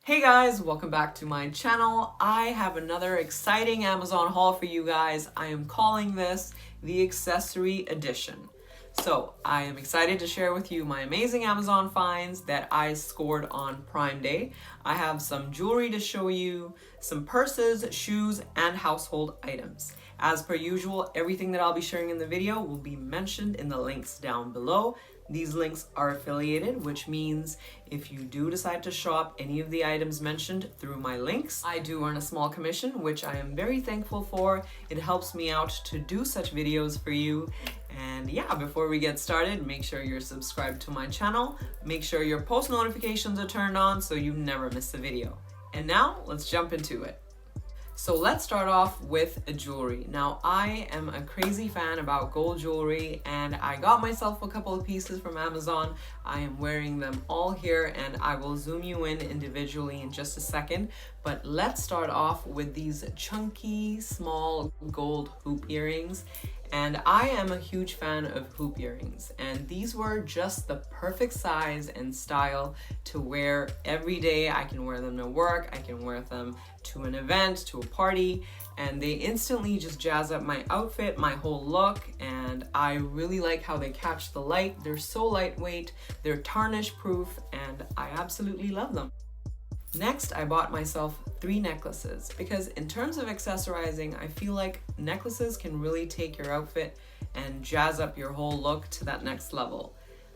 Hey guys, welcome back to my channel. I have another exciting Amazon haul for you guys. I am calling this the accessory edition. So I am excited to share with you my amazing Amazon finds that I scored on Prime Day. I have some jewelry to show you, some purses, shoes, and household items. As per usual, everything that I'll be sharing in the video will be mentioned in the links down below. These links are affiliated, which means if you do decide to shop any of the items mentioned through my links, I do earn a small commission, which I am very thankful for. It helps me out to do such videos for you. And yeah, before we get started, make sure you're subscribed to my channel. Make sure your post notifications are turned on so you never miss a video. And now let's jump into it. So let's start off with jewelry. Now I am a crazy fan about gold jewelry and I got myself a couple of pieces from Amazon. I am wearing them all here and I will zoom you in individually in just a second. But let's start off with these chunky, small gold hoop earrings. And I am a huge fan of hoop earrings, and these were just the perfect size and style to wear every day. I can wear them to work, I can wear them to an event, to a party, and they instantly just jazz up my outfit, my whole look, and I really like how they catch the light. They're so lightweight, they're tarnish proof, and I absolutely love them. Next, I bought myself 3 necklaces because in terms of accessorizing, I feel like necklaces can really take your outfit and jazz up your whole look to that next level.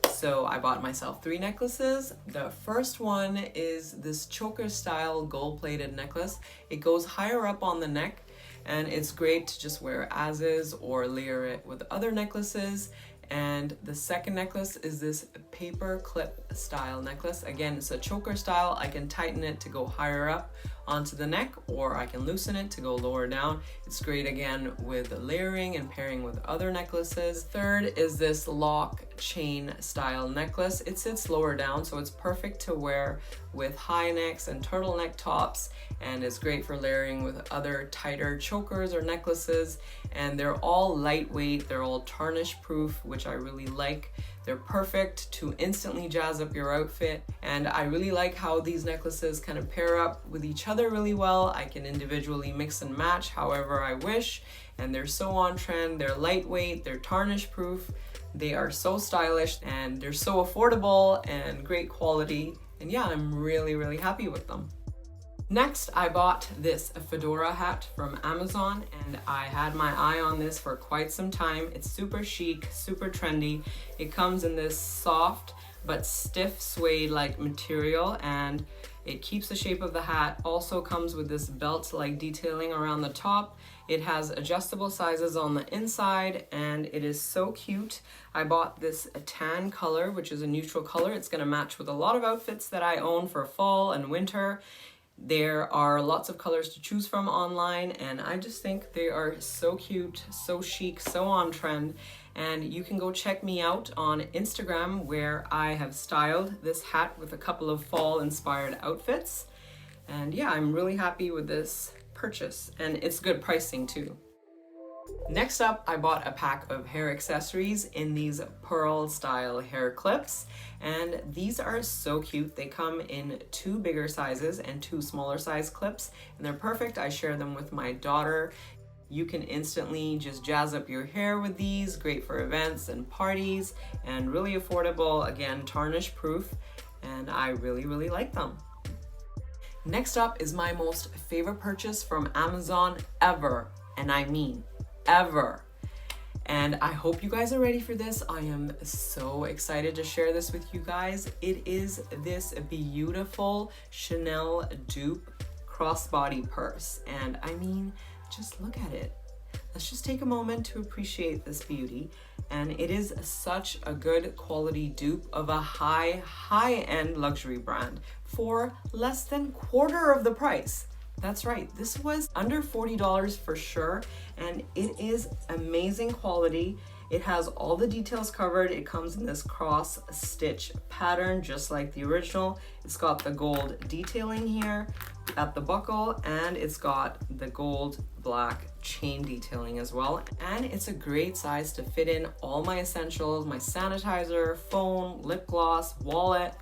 So I bought myself 3 necklaces. The first one is this choker style gold plated necklace. It goes higher up on the neck and it's great to just wear as is or layer it with other necklaces. And the second necklace is this paper clip style necklace. Again, it's a choker style. I can tighten it to go higher up onto the neck, or I can loosen it to go lower down. It's great again with layering and pairing with other necklaces. Third is this lock chain style necklace. It sits lower down, so it's perfect to wear with high necks and turtleneck tops, and it's great for layering with other tighter chokers or necklaces. And they're all lightweight, they're all tarnish proof, which I really like. They're perfect to instantly jazz up your outfit, and I really like how these necklaces kind of pair up with each other really well. I can individually mix and match however I wish, and they're so on trend. They're lightweight, they're tarnish proof, they are so stylish, and they're so affordable and great quality. And yeah, I'm really happy with them. Next, I bought this Fedora hat from Amazon, and I had my eye on this for quite some time. It's super chic, super trendy. It comes in this soft but stiff suede-like material, and it keeps the shape of the hat. Also comes with this belt-like detailing around the top. It has adjustable sizes on the inside, and it is so cute. I bought this tan color, which is a neutral color. It's gonna match with a lot of outfits that I own for fall and winter. There are lots of colors to choose from online, and I just think they are so cute, so chic, so on trend. And you can go check me out on Instagram, where I have styled this hat with a couple of fall inspired outfits. And yeah, I'm really happy with this purchase, and it's good pricing too. Next up, I bought a pack of hair accessories in these pearl style hair clips, and these are so cute. They come in 2 bigger sizes and 2 smaller size clips, and they're perfect. I share them with my daughter. You can instantly just jazz up your hair with these, great for events and parties, and really affordable, again, tarnish proof, and I really like them. Next up is my most favorite purchase from Amazon ever, and I mean ever. And I hope you guys are ready for this. I am so excited to share this with you guys. It is this beautiful Chanel dupe crossbody purse, and I mean, just look at it. Let's just take a moment to appreciate this beauty. And it is such a good quality dupe of a high-end luxury brand for less than quarter of the price. That's right, this was under $40 for sure, and it is amazing quality. It has all the details covered. It comes in this cross stitch pattern, just like the original. It's got the gold detailing here at the buckle, and it's got the gold black chain detailing as well. And it's a great size to fit in all my essentials, my sanitizer, phone, lip gloss, wallet,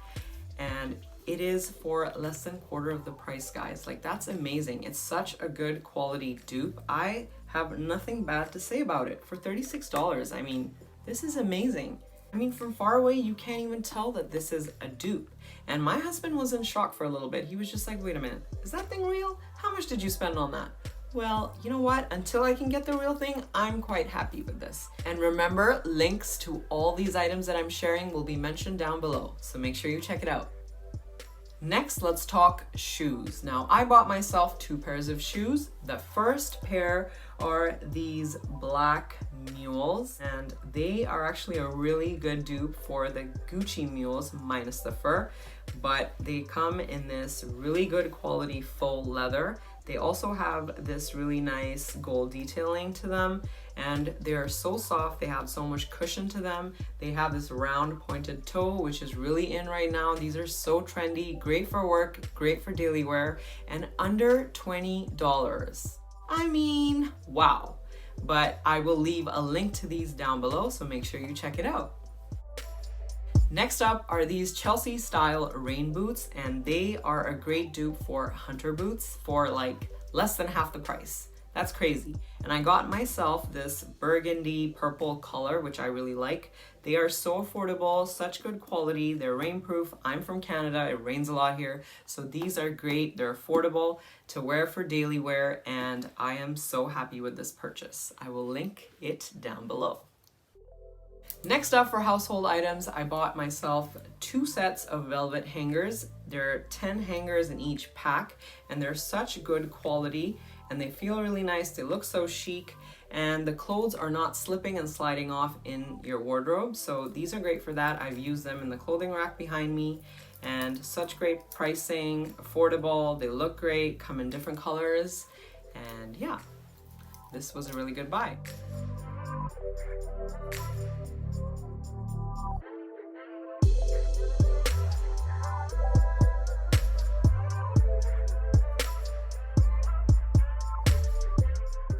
and it is for less than quarter of the price, guys. Like, that's amazing. It's such a good quality dupe. I have nothing bad to say about it. For $36, I mean, this is amazing. I mean, from far away, you can't even tell that this is a dupe. And my husband was in shock for a little bit. He was just like, wait a minute, is that thing real? How much did you spend on that? Well, you know what? Until I can get the real thing, I'm quite happy with this. And remember, links to all these items that I'm sharing will be mentioned down below, so make sure you check it out. Next, let's talk shoes. Now, I bought myself 2 pairs of shoes. The first pair are these black Mules, and they are actually a really good dupe for the Gucci Mules minus the fur, but they come in this really good quality faux leather. They also have this really nice gold detailing to them, and they're so soft. They have so much cushion to them. They have this round pointed toe, which is really in right now. These are so trendy, great for work, great for daily wear, and under $20. I mean, wow. But I will leave a link to these down below, so make sure you check it out. Next up are these Chelsea style rain boots, and they are a great dupe for hunter boots for like less than half the price. That's crazy. And I got myself this burgundy purple color, which I really like. They are so affordable, such good quality. They're rainproof. I'm from Canada. It rains a lot here. So these are great. They're affordable to wear for daily wear, and I am so happy with this purchase. I will link it down below. Next up, for household items, I bought myself 2 sets of velvet hangers. There are 10 hangers in each pack, and they're such good quality, and they feel really nice. They look so chic, and the clothes are not slipping and sliding off in your wardrobe. So these are great for that. I've used them in the clothing rack behind me, and such great pricing, affordable. They look great, come in different colors, and yeah, this was a really good buy.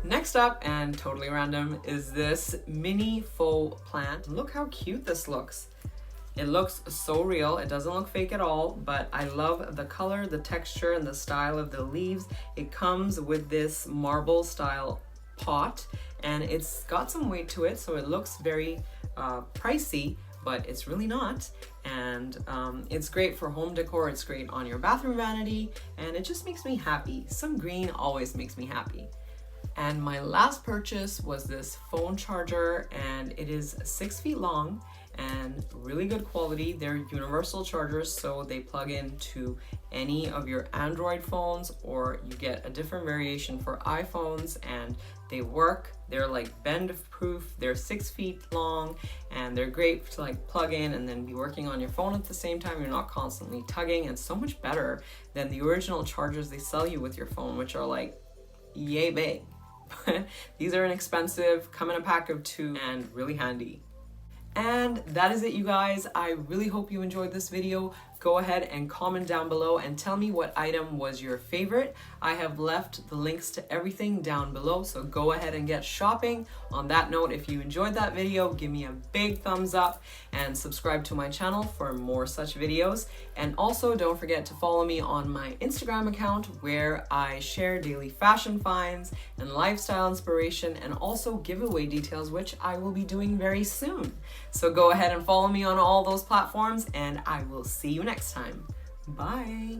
Next up, and totally random, is this mini faux plant. Look how cute this looks. It looks so real. It doesn't look fake at all, but I love the color, the texture, and the style of the leaves. It comes with this marble style pot, and it's got some weight to it, so it looks very pricey, but it's really not. And it's great for home decor. It's great on your bathroom vanity, and it just makes me happy. Some green always makes me happy. And my last purchase was this phone charger, and it is 6 feet long and really good quality. They're universal chargers, so they plug into any of your Android phones, or you get a different variation for iPhones, and they work. They're like bend proof. They're 6 feet long, and they're great to like plug in and then be working on your phone at the same time. You're not constantly tugging, and so much better than the original chargers they sell you with your phone, which are like yay big. These are inexpensive, come in a pack of 2, and really handy. And that is it, you guys. I really hope you enjoyed this video. Go ahead and comment down below and tell me what item was your favorite. I have left the links to everything down below, so go ahead and get shopping. On that note, if you enjoyed that video, give me a big thumbs up and subscribe to my channel for more such videos. And also don't forget to follow me on my Instagram account, where I share daily fashion finds and lifestyle inspiration, and also giveaway details, which I will be doing very soon. So go ahead and follow me on all those platforms, and I will see you next time. Bye.